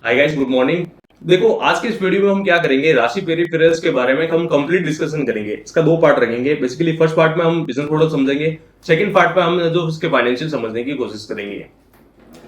Hi guys, good morning. देखो, आज के इस वीडियो में हम क्या करेंगे, राशि पेरिफेरल्स के बारे में हम कंप्लीट डिस्कशन करेंगे। इसका दो पार्ट रखेंगे। बेसिकली फर्स्ट पार्ट में हम बिजनेस मॉडल समझेंगे, सेकंड पार्ट में हम जो उसके फाइनेंशियल समझने की कोशिश करेंगे।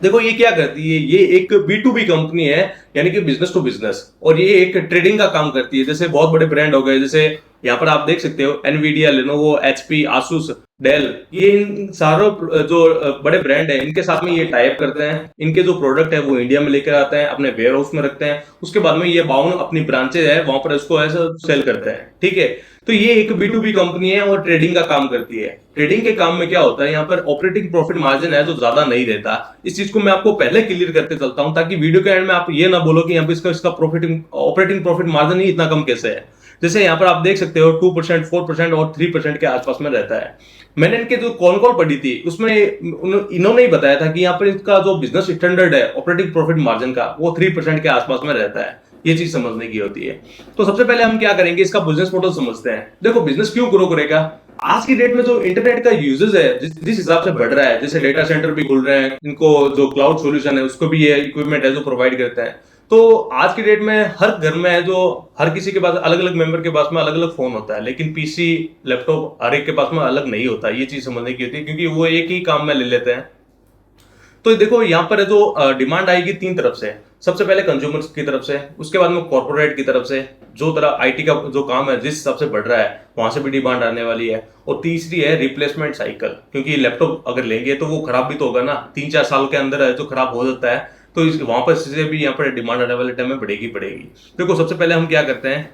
देखो, ये क्या करती है, ये एक B2B कंपनी है, यानी कि बिजनेस टू बिजनेस, और ये एक ट्रेडिंग का काम करती है। जैसे बहुत बड़े ब्रांड हो गए, जैसे यहाँ पर आप देख सकते हो Nvidia, Lenovo, HP, Asus, Dell, ये इन सारों जो बड़े ब्रांड है, इनके साथ में ये टाइप करते हैं। इनके जो प्रोडक्ट है वो इंडिया में लेकर आते हैं, अपने वेयर हाउस में रखते हैं। उसके बाद में ये 52 अपनी ब्रांचेज है, वहां पर इसको ऐसा सेल करते हैं। ठीक है, तो ये एक B2B कंपनी है और ट्रेडिंग का काम करती है। ट्रेडिंग के काम में क्या होता है, यहाँ पर ऑपरेटिंग प्रॉफिट मार्जिन है जो ज्यादा नहीं रहता। इस चीज को मैं आपको पहले क्लियर करते चलता हूं, ताकि वीडियो के एंड में आप ये ना बोलो कि यहाँ पे इसका ऑपरेटिंग प्रॉफिट मार्जिन ही इतना कम कैसे है। जैसे यहाँ पर आप देख सकते हो 2%, 4% और 3% के आसपास में रहता है। मैंने इनके जो कॉल कॉल पढ़ी थी, उसमें इन्होंने ही बताया था कि यहाँ पर इसका जो बिजनेस स्टैंडर्ड है ऑपरेटिंग प्रॉफिट मार्जिन का, वो 3% के आसपास में रहता है। ये चीज समझने की होती है। तो सबसे पहले हम क्या करेंगे, इसका बिजनेस मॉडल समझते हैं। देखो, बिजनेस क्यों ग्रो करेगा, आज की डेट में जो इंटरनेट का यूजेस है जिस हिसाब से बढ़ रहा है, जैसे डेटा सेंटर भी खुल रहे हैं, इनको जो क्लाउड सॉल्यूशन है उसको भी ये इक्विपमेंट है जो प्रोवाइड करते हैं। तो आज की डेट में हर घर में है, जो हर किसी के पास अलग अलग मेंबर के पास में अलग अलग फोन होता है, लेकिन पीसी, लैपटॉप हर एक के पास में अलग नहीं होता। ये चीज समझने की होती है, क्योंकि वो एक ही काम में ले लेते हैं। तो देखो, यहाँ पर जो डिमांड आएगी तीन तरफ से। सबसे पहले कंज्यूमर्स की तरफ से, उसके बाद में कॉर्पोरेट की तरफ से, जो तरह आईटी का जो काम है जिस हिसाब से बढ़ रहा है वहां से भी डिमांड आने वाली है। और तीसरी है रिप्लेसमेंट साइकिल, क्योंकि लैपटॉप अगर लेंगे तो वो खराब भी तो होगा ना, 3-4 साल के अंदर है जो खराब हो जाता है। तो वहां पर से भी यहाँ पर डिमांड आने वाले टाइम में बढ़ेगी। देखो, सबसे पहले हम क्या करते हैं,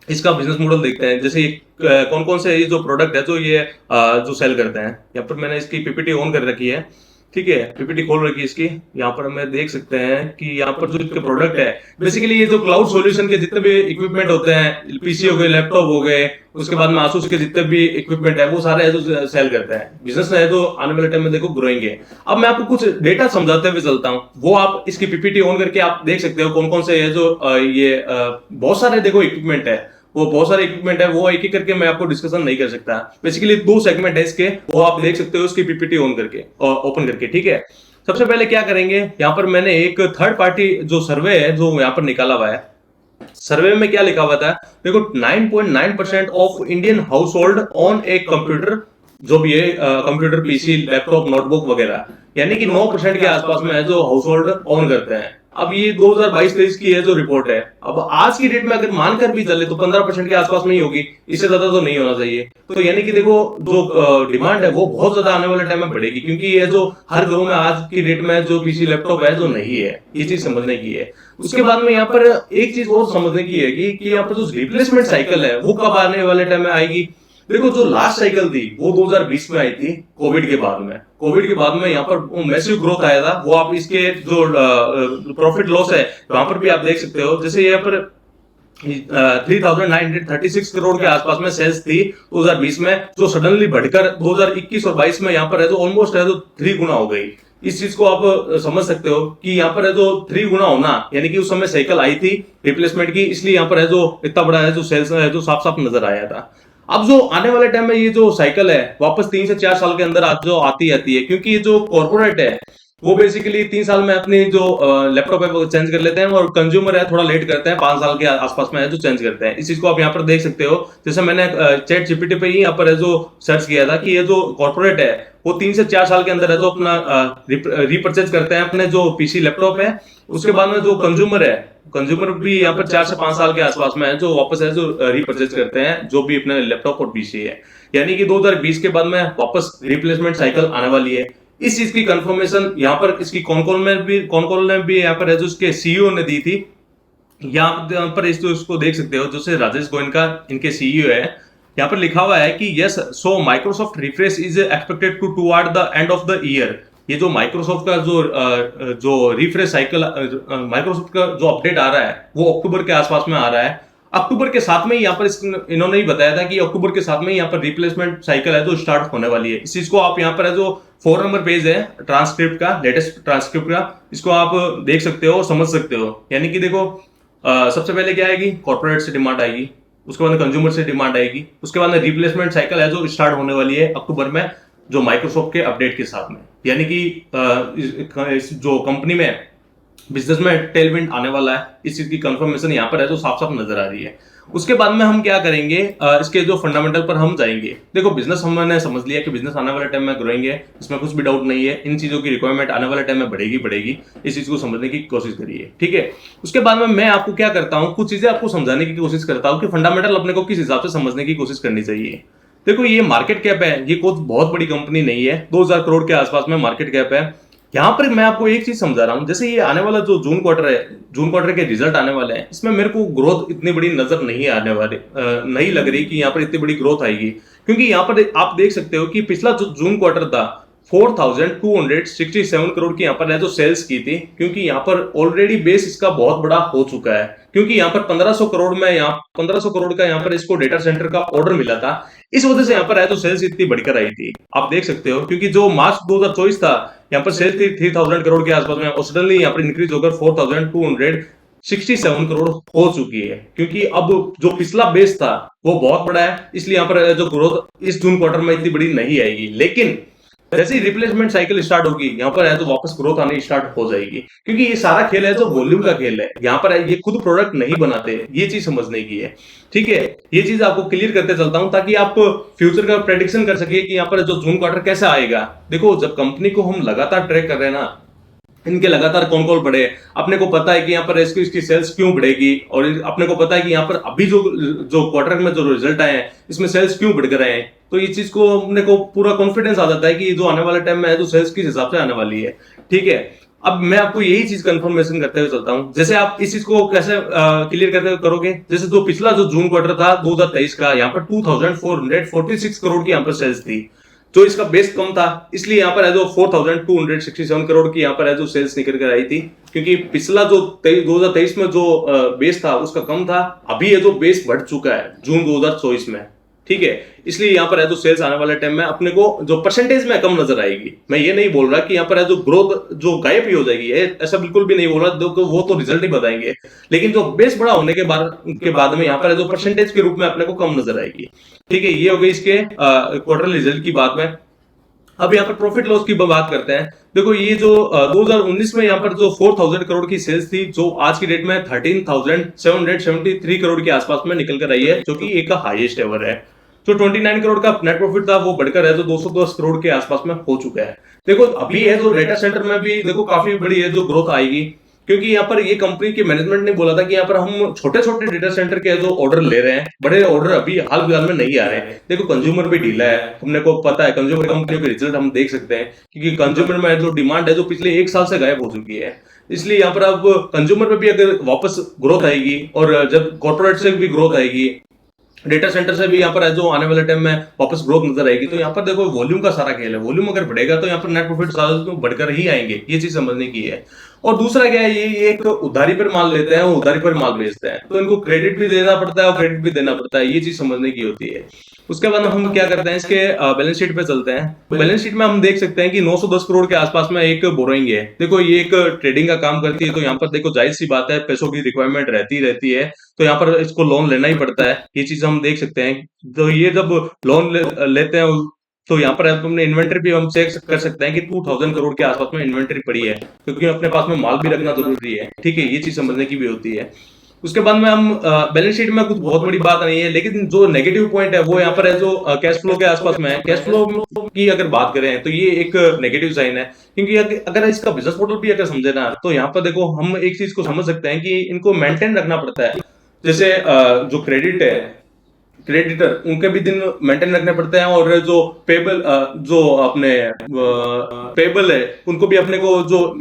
इसका बिजनेस मॉडल देखते हैं। जैसे कौन कौन से ये जो प्रोडक्ट है जो ये जो सेल करते हैं। यहाँ पर मैंने इसकी पीपीटी ऑन कर रखी है। ठीक है, पीपीटी खोल रखी है इसकी। यहाँ पर हमें देख सकते हैं कि यहाँ पर जो इसके प्रोडक्ट है, बेसिकली ये जो क्लाउड सॉल्यूशन के जितने भी इक्विपमेंट होते हैं, पीसी हो गए, लैपटॉप हो गए, उसके बाद में आसूस के जितने भी इक्विपमेंट है, वो सारे है जो सेल करते हैं। बिजनेस है जो आने वाले टाइम में देखो ग्रोइंग है। अब मैं आपको कुछ डेटा समझाते हुए चलता हूँ, वो आप इसकी पीपीटी ऑन करके आप देख सकते हो कौन कौन से है जो बहुत सारे देखो इक्विपमेंट है। वो बहुत सारे इक्विपमेंट है, वो एक एक करके मैं आपको डिस्कशन नहीं कर सकता। बेसिकली 2 सेगमेंट है इसके, वो आप देख सकते हो उसकी पीपीटी ऑन करके और ओपन करके। ठीक है, सबसे पहले क्या करेंगे, यहाँ पर मैंने एक थर्ड पार्टी जो सर्वे है जो यहाँ पर निकाला हुआ है। सर्वे में क्या लिखा हुआ था, देखो, 9.9% of Indian house hold on एक कंप्यूटर, जो भी है कंप्यूटर, पीसी, लैपटॉप, नोटबुक वगैरह, यानी कि 9% के आसपास में है जो हाउस होल्ड ऑन करते हैं। अब ये 2022-23 की है जो रिपोर्ट है। अब आज की डेट में अगर मानकर भी चले तो 15% के आसपास में ही होगी, इससे ज्यादा तो नहीं होना चाहिए। तो यानी कि देखो, जो डिमांड है वो बहुत ज्यादा आने वाले टाइम में बढ़ेगी, क्योंकि ये जो हर घरों में आज की डेट में जो पीसी, लैपटॉप है जो नहीं है, ये चीज समझने की है। उसके बाद में यहाँ पर एक चीज और समझने की है कि यहाँ पर जो रिप्लेसमेंट साइकिल है वो कब आने वाले टाइम में आएगी। देखो, जो लास्ट साइकिल थी वो 2020 में आई थी, कोविड के बाद में। कोविड के बाद में यहाँ पर मैसिव ग्रोथ आया था। वो आप इसके जो प्रॉफिट लॉस है वहां पर भी आप देख सकते हो। जैसे यहाँ पर 3,936 करोड़ के आसपास में सेल्स थी 2020 में, जो सडनली बढ़कर 2021 और 22 में यहाँ पर है जो ऑलमोस्ट है जो 3 गुना हो गई। इस चीज को आप समझ सकते हो कि यहाँ पर है जो 3 गुना होना, यानी कि उस समय साइकिल आई थी रिप्लेसमेंट की, इसलिए यहाँ पर है जो इतना बड़ा है जो सेल्स है जो साफ साफ नजर आया था। अब जो आने वाले टाइम में ये जो साइकिल है वापस 3 से 4 साल के अंदर आज जो आती है, क्योंकि ये जो कॉर्पोरेट है वो बेसिकली 3 साल में अपनी जो लैपटॉप है वो चेंज कर लेते हैं, और कंज्यूमर है थोड़ा लेट करते हैं, 5 साल के आसपास में है जो चेंज करते हैं। इस चीज को आप यहाँ पर देख सकते हो। जैसे मैंने चैट जीपीटी पे ही यहाँ पर है जो सर्च किया था कि ये जो कॉर्पोरेट है वो 3 से 4 साल के अंदर है जो अपना रिपर्चेज करते हैं अपने जो पीसी, लैपटॉप है। उसके बाद में जो कंज्यूमर भी यहाँ पर 4 से 5 साल के आसपास में है जो वापस है जो रिपर्चेज करते हैं, जो भी अपने लैपटॉप और पीसी है। यानी कि 2020 के बाद में वापस रिप्लेसमेंट साइकिल आने वाली है। इस चीज की कंफर्मेशन यहाँ पर इसकी कौन कौन ने भी यहाँ पर है जो उसके सीईओ ने दी थी। यहाँ पर इसको देख सकते हो, जैसे राजेश गोयनका इनके सीईओ है। यहाँ पर लिखा हुआ है कि yes, so Microsoft refresh is expected to toward the end of the year. ये जो माइक्रोसॉफ्ट का जो रिफ्रेश साइकिल, माइक्रोसॉफ्ट का जो अपडेट आ रहा है वो अक्टूबर के आसपास में आ रहा है। अक्टूबर के साथ में यहाँ पर इन्होंने ही बताया था कि अक्टूबर के साथ में यहाँ पर रिप्लेसमेंट साइकिल है जो स्टार्ट होने वाली है। इस चीज को आप यहाँ पर है जो 4 नंबर पेज है ट्रांसक्रिप्ट का, लेटेस्ट ट्रांसक्रिप्ट का, इसको आप देख सकते हो, समझ सकते हो। यानी कि देखो, सबसे पहले क्या आएगी, कॉर्पोरेट से डिमांड आएगी, उसके बाद कंज्यूमर से डिमांड आएगी, उसके बाद रिप्लेसमेंट साइकिल है जो स्टार्ट होने वाली है अक्टूबर में, जो माइक्रोसॉफ्ट के अपडेट के साथ में। यानी कि जो कंपनी में बिजनेस में टेलविंड आने वाला है, इस चीज की कंफर्मेशन यहाँ पर है जो साफ साफ नजर आ रही है। उसके बाद में हम क्या करेंगे, इसके जो फंडामेंटल पर हम जाएंगे। देखो बिजनेस हमने समझ लिया कि बिजनेस आने वाले टाइम में ग्रोइंग है, इसमें कुछ भी डाउट नहीं है। इन चीजों की रिक्वायरमेंट आने वाले टाइम में बढ़ेगी बढ़ेगी, इस चीज को समझने की कोशिश करिए, ठीक है। उसके बाद में मैं आपको क्या करता हूँ, कुछ चीजें आपको समझाने की कोशिश करता हूँ कि फंडामेंटल अपने को किस हिसाब से समझने की कोशिश करनी चाहिए। देखो ये मार्केट कैप है, ये कोई बहुत बड़ी कंपनी नहीं है, 2000 करोड़ के आसपास में मार्केट कैप है। यहाँ पर मैं आपको एक चीज समझा रहा हूँ, जैसे ये आने वाला जो जून क्वार्टर है, जून क्वार्टर के रिजल्ट आने वाले हैं, इसमें मेरे को ग्रोथ इतनी बड़ी नजर नहीं आने वाली, नहीं लग रही कि यहाँ पर इतनी बड़ी ग्रोथ आएगी। क्योंकि यहाँ पर आप देख सकते हो कि पिछला जो जून क्वार्टर था 4267 करोड़ की यहाँ पर है जो सेल्स की थी, क्योंकि यहाँ पर ऑलरेडी बेस इसका बहुत बड़ा हो चुका है। क्योंकि यहाँ पर 1500 करोड़ में, यहाँ 1500 करोड़ का यहाँ पर इसको डेटा सेंटर का ऑर्डर मिला था, इस वजह से यहाँ पर है जो सेल्स इतनी बढ़कर आई थी, आप देख सकते हो। क्योंकि जो मार्च 2024 था, यहाँ पर सेल्स थी 3000 करोड़ के आसपास में, और सडनली यहाँ पर इंक्रीज होकर 4267 करोड़ हो चुकी है। क्योंकि अब जो पिछला बेस था वो बहुत बड़ा है, इसलिए यहाँ पर जो ग्रोथ इस जून क्वार्टर में इतनी बड़ी नहीं आएगी। लेकिन जैसे ही रिप्लेसमेंट साइकिल स्टार्ट होगी, यहाँ पर है तो वापस ग्रोथ आनी स्टार्ट हो जाएगी। क्योंकि ये सारा खेल है जो वॉल्यूम का खेल है, यहाँ पर है ये खुद प्रोडक्ट नहीं बनाते, ये चीज समझने की है, ठीक है। ये चीज आपको क्लियर करते चलता हूं ताकि आप फ्यूचर का प्रेडिक्शन कर सके कि यहाँ पर जो जून क्वार्टर कैसा आएगा। देखो जब कंपनी को हम लगातार ट्रैक कर रहे हैं ना, इनके लगातार कौन कौन बढ़े, अपने को पता है कि यहाँ पर इसकी सेल्स क्यों बढ़ेगी, और अपने को पता है कि यहाँ पर अभी जो जो क्वार्टर में जो रिजल्ट आए हैं इसमें सेल्स क्यों बढ़ कर आए हैं, तो ये चीज को अपने को पूरा कॉन्फिडेंस आ जाता है कि जो आने वाले टाइम में है जो सेल्स किस हिसाब से आने वाली है, ठीक है। अब मैं आपको यही चीज कंफर्मेशन करते हुए चलता हूं। जैसे आप इस चीज को कैसे क्लियर करते करोगे, जैसे जो पिछला जो जून क्वार्टर था 2023 का, यहाँ पर 2446 करोड़ की यहाँ पर सेल्स थी, जो इसका बेस कम था, इसलिए यहाँ पर है जो 4267 करोड़ की यहाँ पर है जो सेल्स निकल कर आई थी। क्योंकि पिछला जो 2023 में जो बेस था उसका कम था, अभी ये जो बेस बढ़ चुका है जून 2024 में, ठीक है। इसलिए यहाँ पर है जो सेल्स आने वाले टाइम में अपने को जो परसेंटेज में कम नजर आएगी। मैं ये नहीं बोल रहा कि यहाँ पर है जो ग्रोथ जो गायब ही हो जाएगी, ऐसा बिल्कुल भी नहीं बोल रहा, वो तो रिजल्ट ही बताएंगे। लेकिन जो बेस बड़ा होने के बाद में यहाँ पर है जो परसेंटेज के रूप में अपने को कम नजर आएगी, ठीक है। ये हो गई इसके क्वार्टर रिजल्ट की बात में। अब यहाँ पर प्रॉफिट लॉस की बात करते हैं। देखो ये जो 2019 में यहाँ पर जो 4000 करोड़ की सेल्स थी, जो आज की डेट में 13,773 करोड़ के आसपास में निकल कर आई है, जो कि एक हाईएस्ट एवर है। जो 29 करोड़ का नेट प्रॉफिट था वो बढ़कर है जो 210 करोड़ के आसपास में हो चुका है। देखो अभी है जो डेटा सेंटर में भी देखो काफी बड़ी है जो ग्रोथ आएगी। क्योंकि यहाँ पर ये कंपनी के मैनेजमेंट ने बोला था कि यहाँ पर हम छोटे छोटे डेटा सेंटर के जो ऑर्डर ले रहे हैं, बड़े ऑर्डर अभी हाल फिलहाल में नहीं आ रहे हैं। देखो कंज्यूमर भी ढीला है, हमने को पता है, कंज्यूमर कंपनियों के रिजल्ट हम देख सकते हैं। क्योंकि कंज्यूमर में जो डिमांड है जो पिछले 1 साल से गायब हो चुकी है, इसलिए यहाँ पर अब कंज्यूमर में भी अगर वापस ग्रोथ आएगी, और जब कॉर्पोरेट से भी ग्रोथ आएगी, डेटा सेंटर से भी यहाँ पर है जो आने वाले टाइम में वापस ग्रोथ नजर आएगी, तो यहाँ पर देखो वॉल्यूम का सारा खेल है। वॉल्यूम अगर बढ़ेगा तो यहाँ पर नेट प्रॉफिट तो बढ़कर ही आएंगे, ये चीज समझने की है। और दूसरा क्या है, ये एक उधारी पर माल लेते हैं, उधारी पर माल बेचते हैं, तो इनको क्रेडिट भी देना पड़ता है और क्रेडिट भी देना पड़ता है, ये चीज समझने की होती है। उसके बाद हम क्या करते हैं, इसके बैलेंस शीट पे चलते हैं। बैलेंस शीट में हम देख सकते हैं कि 910 करोड़ के आसपास में एक बोरोइंग है। देखो ये एक ट्रेडिंग का काम करती है, तो यहाँ पर देखो जाहिर सी बात है, पैसों की रिक्वायरमेंट रहती है, तो यहाँ पर इसको लोन लेना ही पड़ता है, ये चीज हम देख सकते हैं। तो ये जब लोन लेते हैं, तो यहाँ पर अपने इन्वेंटरी भी हम चेक कर सकते हैं कि 2000 करोड़ के आसपास में इन्वेंटरी पड़ी है, क्योंकि अपने पास में माल भी रखना जरूरी है, ठीक है। ये चीज समझने की भी होती है। उसके बाद में हम बैलेंस शीट में कुछ बहुत बड़ी बात नहीं है, लेकिन जो नेगेटिव पॉइंट है वो यहाँ पर है जो कैश फ्लो के आसपास में है। कैश फ्लो की अगर बात करें तो ये एक नेगेटिव साइन है, क्योंकि अगर इसका बिजनेस मॉडल भी अगर समझे ना, तो यहाँ पर देखो हम एक चीज को समझ सकते हैं कि इनको मेंटेन रखना पड़ता है। जैसे जो क्रेडिटर उनके भी दिन मेंटेन रखने पड़ते हैं, और जो पेबल जो अपने पेबल है उनको भी अपने को जो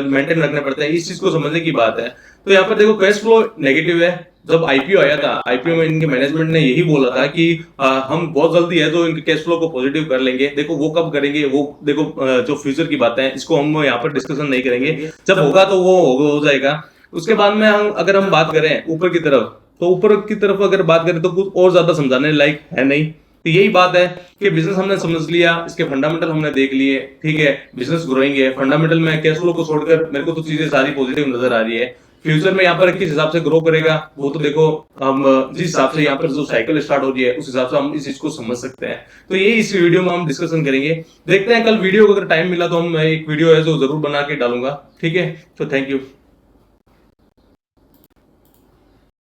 मेंटेन रखने पड़ते हैं, इस चीज को समझने की बात है। तो यहाँ पर देखो कैश फ्लो नेगेटिव है। जब आईपीओ आया था, आईपीओ में इनके मैनेजमेंट ने यही बोला था कि हम बहुत जल्दी है जो इनके कैश फ्लो को पॉजिटिव कर लेंगे। देखो वो कब करेंगे, वो देखो जो फ्यूचर की बातें हैं इसको हम यहाँ पर डिस्कशन नहीं करेंगे, जब होगा तो वो हो जाएगा। उसके बाद में अगर हम बात करें ऊपर की तरफ, तो ऊपर की तरफ अगर बात करें तो कुछ और ज्यादा समझाने लायक है नहीं। तो यही बात है कि बिजनेस हमने समझ लिया, इसके फंडामेंटल हमने देख लिए, ठीक है। बिजनेस ग्रोइंग है, फंडामेंटल में कैश फ्लो को छोड़कर मेरे को तो चीजें सारी पॉजिटिव नजर आ रही है। फ्यूचर में यहाँ पर किस हिसाब से ग्रो करेगा वो तो देखो हम जिस हिसाब से यहाँ पर जो साइकिल स्टार्ट हो रही है उस हिसाब से हम इस चीज को समझ सकते हैं। तो ये इस वीडियो में हम डिस्कशन करेंगे। देखते हैं कल वीडियो को अगर टाइम मिला तो हम एक वीडियो है जो जरूर बना के डालूंगा, ठीक है। तो थैंक यू।